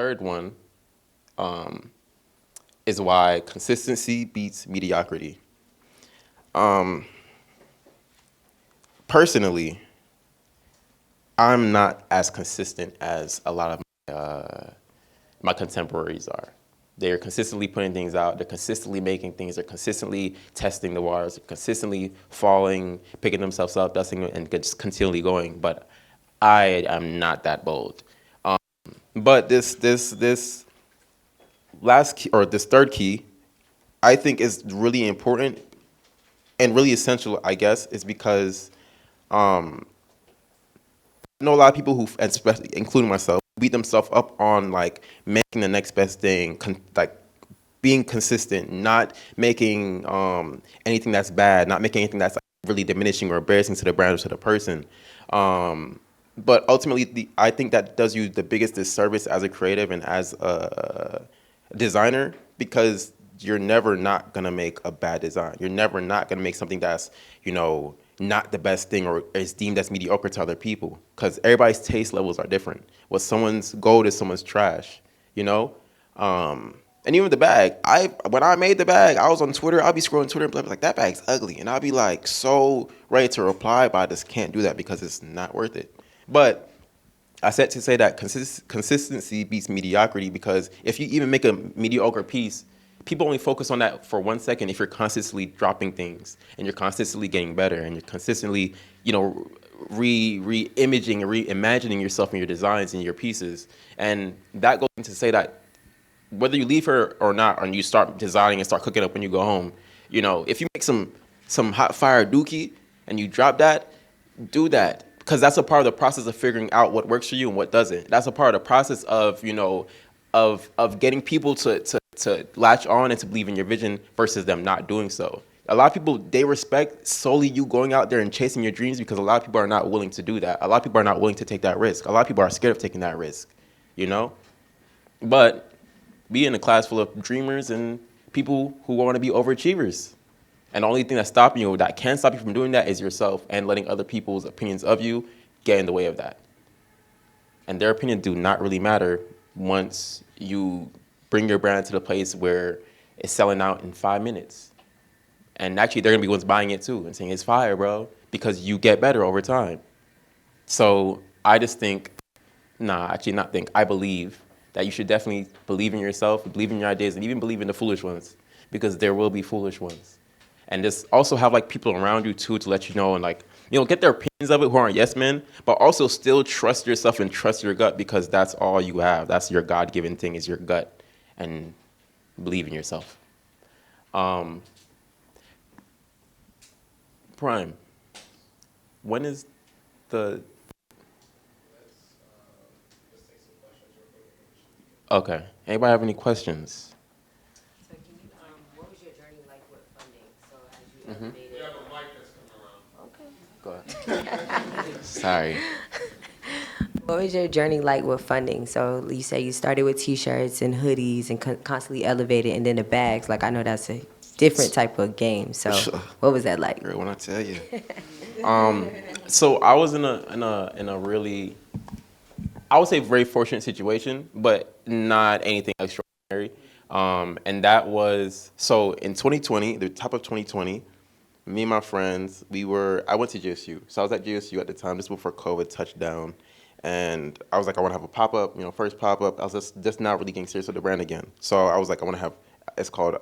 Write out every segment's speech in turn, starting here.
third one is why consistency beats mediocrity. Um, Personally, I'm not as consistent as a lot of my contemporaries are. They're consistently putting things out. They're consistently making things. They're consistently testing the waters. They're consistently falling, picking themselves up, dusting, and just continually going. But I am not that bold. But this last key, or this third key, I think is really important and really essential. I guess is because I know a lot of people who, especially including myself, beat themselves up on like making the next best thing, like being consistent, not making anything that's bad, not making anything that's like, really diminishing or embarrassing to the brand or to the person. But ultimately, I think that does you the biggest disservice as a creative and as a designer because you're never not gonna make a bad design. You're never not gonna make something that's not the best thing or is deemed as mediocre to other people because everybody's taste levels are different. What someone's gold is someone's trash. You know. And even the bag, when I made the bag, I was on Twitter. I'll be scrolling Twitter and be like, that bag's ugly, and I'll be like so ready to reply, but I just can't do that because it's not worth it. But I said to say that consistency beats mediocrity because if you even make a mediocre piece, people only focus on that for 1 second if you're constantly dropping things and you're constantly getting better and you're consistently, re-imaging and reimagining yourself in your designs and your pieces. And that goes into say that whether you leave her or not, and you start designing and start cooking up when you go home, if you make some hot fire dookie and you drop that, do that because that's a part of the process of figuring out what works for you and what doesn't. That's a part of the process of of getting people to latch on and to believe in your vision versus them not doing so. A lot of people, they respect solely you going out there and chasing your dreams because a lot of people are not willing to do that. A lot of people are not willing to take that risk. A lot of people are scared of taking that risk, you know? But be in a class full of dreamers and people who want to be overachievers. And the only thing that's stopping you, that can stop you from doing that, is yourself and letting other people's opinions of you get in the way of that. And their opinion do not really matter once you bring your brand to the place where it's selling out in 5 minutes. And actually, they're going to be ones buying it too and saying, it's fire, bro, because you get better over time. So I just think, I believe that you should definitely believe in yourself, believe in your ideas, and even believe in the foolish ones, because there will be foolish ones. And just also have like people around you too to let you know and get their opinions of it who aren't yes men, but also still trust yourself and trust your gut because that's all you have. That's your God-given thing is your gut, and believe in yourself. Prime, when is the... Okay. Anybody have any questions? So can you, what was your journey like with funding? So as you elevated. We have a mic that's coming around. Go ahead. Sorry. What was your journey like with funding? So you say you started with T-shirts and hoodies and constantly elevated, and then the bags. Like I know that's a different type of game. So what was that like? Girl, when I tell you. So I was in a really, I would say, very fortunate situation, but not anything extraordinary. And that was, so in 2020, the top of 2020, me and my friends, I went to JSU. So I was at JSU at the time, just before COVID touched down. And I was like, I want to have a pop-up, first pop-up. I was just not really getting serious with the brand again. So I was like, I want to have, it's called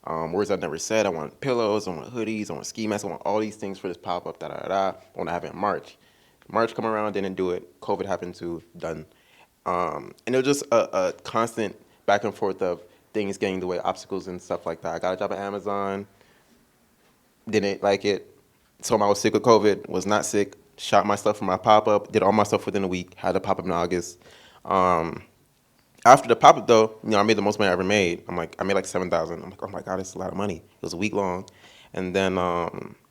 Words I've Never Said. I want pillows, I want hoodies, I want ski masks, I want all these things for this pop-up, I want to have it in March. March come around, didn't do it. COVID happened too, done. And it was just a constant back and forth of things getting in the way, obstacles and stuff like that. I got a job at Amazon, didn't like it. Told them I was sick with COVID, was not sick. Shot my stuff for my pop-up, did all my stuff within a week, had a pop-up in August. After the pop-up though, I made the most money I ever made. I made like 7,000. I'm like, oh my God, it's a lot of money. It was a week long. And then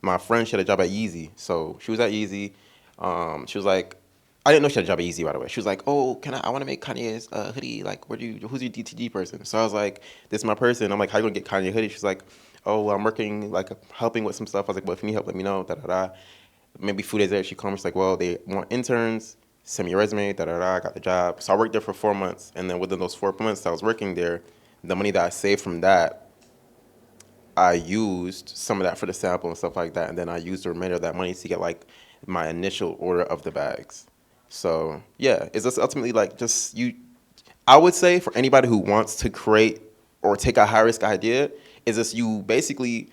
my friend, she had a job at Yeezy. So she was at Yeezy. She was like, I didn't know she had a job at Yeezy, by the way. She was like, oh, I want to make Kanye's hoodie. Like, who's your DTG person? So I was like, this is my person. I'm like, how you gonna get Kanye a hoodie? She's like, oh, I'm working, like, helping with some stuff. I was like, well, if you need help, let me know, da-da-da. Maybe 2 days later, she called me. She's like, well, they want interns. send me your resume, da da da. I got the job. So I worked there for 4 months, and then within those 4 months that I was working there, the money that I saved from that, I used some of that for the sample and stuff like that, and then I used the remainder of that money to get like my initial order of the bags. So yeah, it's just ultimately like just you. I would say for anybody who wants to create or take a high risk idea, is just you basically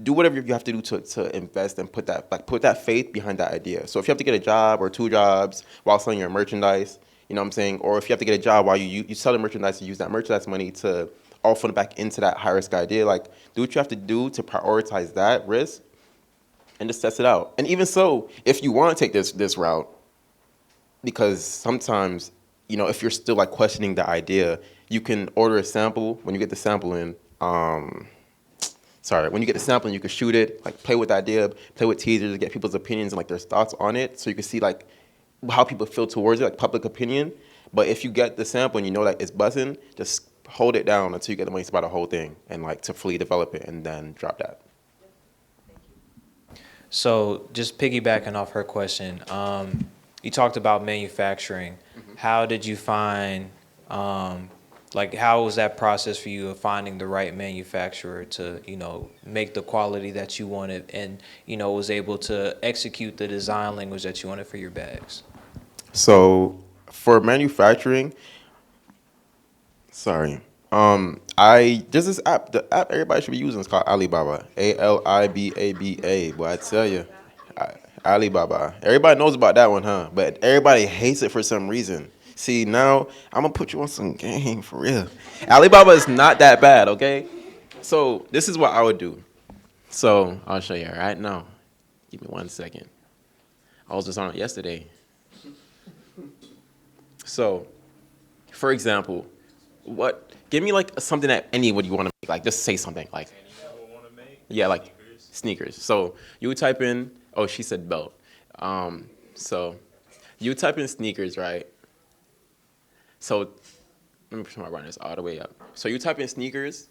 do whatever you have to do to invest and put that faith behind that idea. So if you have to get a job or two jobs while selling your merchandise, you know what I'm saying, or if you have to get a job while you sell the merchandise and use that merchandise money to all fund back into that high risk idea, like do what you have to do to prioritize that risk and just test it out. And even so, if you want to take this route, because sometimes, you know, if you're still like questioning the idea, you can order a sample. When you get the sample in, when you get the sample and you can shoot it, like play with the idea, play with teasers, get people's opinions and like their thoughts on it, so you can see like how people feel towards it, like public opinion. But if you get the sample and you know that it's buzzing, just hold it down until you get the money to buy the whole thing and like to fully develop it and then drop that. So just piggybacking off her question, you talked about manufacturing. How did you find, like, how was that process for you of finding the right manufacturer to, you know, make the quality that you wanted and, you know, was able to execute the design language that you wanted for your bags? So for manufacturing, I there's this app. The app everybody should be using is called Alibaba. Alibaba. Boy, I tell you, Alibaba. Everybody knows about that one, huh? But everybody hates it for some reason. See, now I'm gonna put you on some game for real. Alibaba is not that bad, okay? So this is what I would do. So I'll show you right now. Give me 1 second. I was just on it yesterday. So, for example, give me like something that anybody want to make. Like, just say something. Like, yeah, like sneakers. So you would type in. Oh, she said belt. So you type in sneakers, right? So let me put my runners all the way up. So you type in sneakers,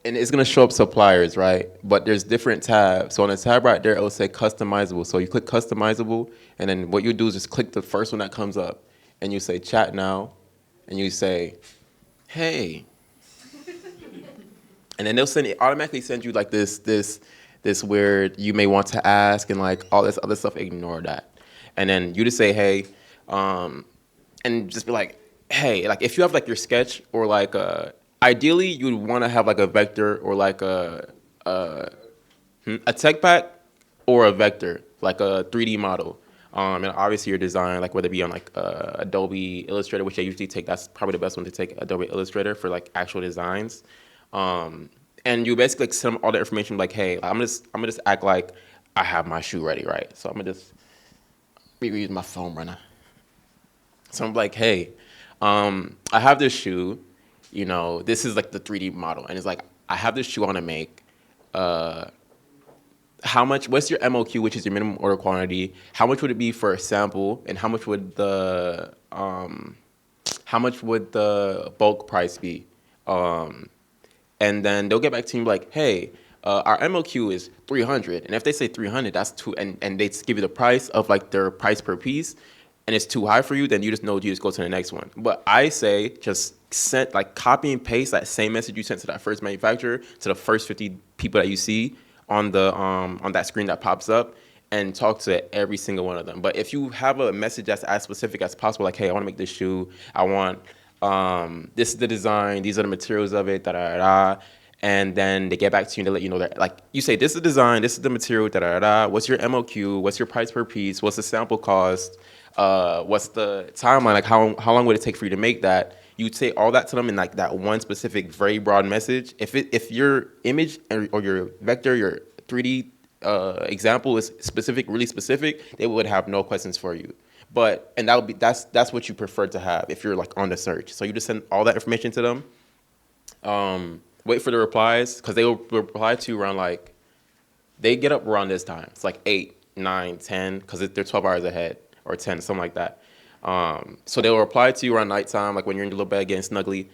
and it's gonna show up suppliers, right? But there's different tabs. So on the tab right there, it'll say customizable. So you click customizable, and then what you do is just click the first one that comes up, and you say chat now, and you say, hey. And then automatically send you like this weird you may want to ask and like all this other stuff. Ignore that, and then you just say hey, and just be like hey. Like if you have like your sketch or like ideally you'd want to have like a vector or like a tech pack or a vector like a 3D model. And obviously your design, like whether it be on like Adobe Illustrator, which I usually take, that's probably the best one to take, Adobe Illustrator for like actual designs. And you basically like send them all the information like, hey, I'm gonna just act like I have my shoe ready, right? So I'm gonna just use my phone runner. So I'm like, hey, I have this shoe, you know, this is like the 3D model, and it's like I have this shoe I want to make. What's your MOQ, which is your minimum order quantity? How much would it be for a sample, and how much would the bulk price be? And then they'll get back to you like, hey, our MOQ is 300, and if they say 300, that's too, and they give you the price of like their price per piece, and it's too high for you, then you just know you just go to the next one. But I say just copy and paste that same message you sent to that first manufacturer to the first 50 people that you see on that screen that pops up, and talk to every single one of them. But if you have a message that's as specific as possible, like, hey, I want to make this shoe, I want this is the design, these are the materials of it, da da da, and then they get back to you and they let you know that, like, you say, this is the design, this is the material, da da da, what's your MOQ, what's your price per piece, what's the sample cost, what's the timeline, like how long would it take for you to make that? You'd say all that to them in like that one specific, very broad message. If your image or your vector, your 3D example is specific, really specific, they would have no questions for you. And that's what you prefer to have if you're like on the search. So you just send all that information to them. Wait for the replies, because they will reply to you around like, they get up around this time. It's like 8, 9, 10, because they're 12 hours ahead, or 10, something like that. So they'll reply to you around nighttime, like when you're in your little bed getting snuggly.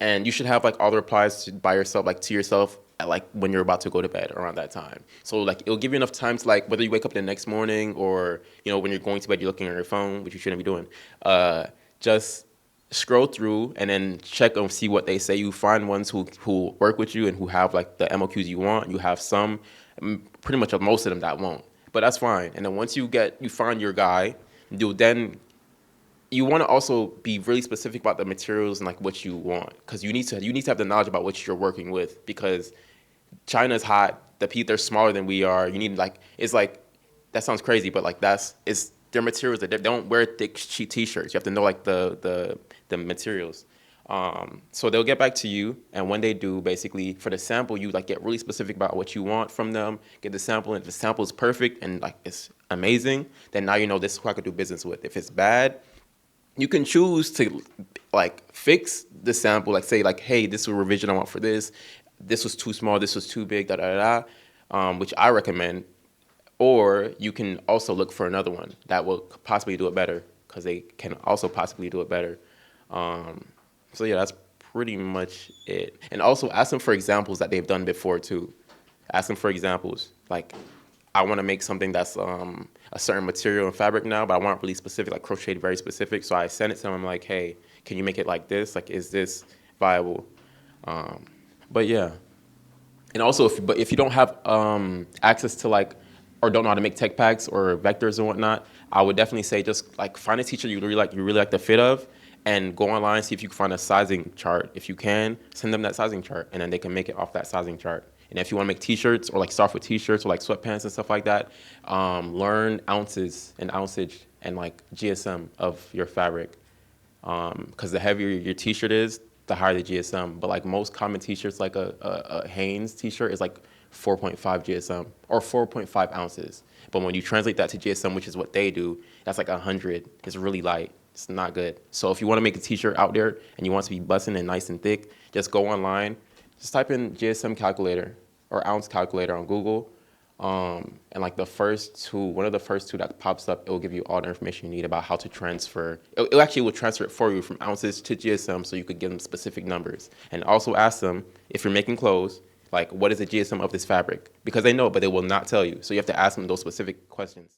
And you should have like all the replies by yourself, like to yourself, at like when you're about to go to bed around that time. So like it'll give you enough time to like whether you wake up the next morning or when you're going to bed you're looking at your phone, which you shouldn't be doing. Just scroll through and then check and see what they say. You find ones who work with you and who have like the MOQs you want. You have some, pretty much most of them that won't, but that's fine. And then once you find your guy, you want to also be really specific about the materials and like what you want, because you need to have the knowledge about what you're working with, because China's hot. They're smaller than we are. You need it's like that sounds crazy, but like it's their materials. They don't wear thick cheap t-shirts. You have to know like the materials. So they'll get back to you, and when they do, basically for the sample, you like get really specific about what you want from them. Get the sample, and if the sample is perfect and like it's amazing, then now you know this is who I could do business with. If it's bad, you can choose to like fix the sample, like say like, hey, this is a revision I want for this. This was too small. This was too big. Da da da. Which I recommend. Or you can also look for another one that will possibly do it better, because they can also possibly do it better. So yeah, that's pretty much it. And also ask them for examples that they've done before too. Ask them for examples. Like, I want to make something that's a certain material and fabric now, but I want it really specific, like crocheted, very specific. So I send it to them. I'm like, hey, can you make it like this? Like, is this viable? But yeah. And also, if you don't have access to like, or don't know how to make tech packs or vectors and whatnot, I would definitely say just like find a teacher you really like the fit of, and go online, see if you can find a sizing chart. If you can, send them that sizing chart, and then they can make it off that sizing chart. And if you want to make t-shirts or like start with t-shirts or like sweatpants and stuff like that, learn ounces and ounceage and like GSM of your fabric. Because the heavier your t-shirt is, the higher the GSM. But like most common t-shirts, like a Hanes t-shirt is like 4.5 GSM or 4.5 ounces. But when you translate that to GSM, which is what they do, that's like 100. It's really light. It's not good. So if you want to make a t-shirt out there and you want it to be busting and nice and thick, just go online, just type in GSM calculator or ounce calculator on Google. And like one of the first two that pops up, it will give you all the information you need about how to transfer. It actually will transfer it for you from ounces to GSM, so you could give them specific numbers. And also ask them, if you're making clothes, like, what is the GSM of this fabric? Because they know, but they will not tell you. So you have to ask them those specific questions.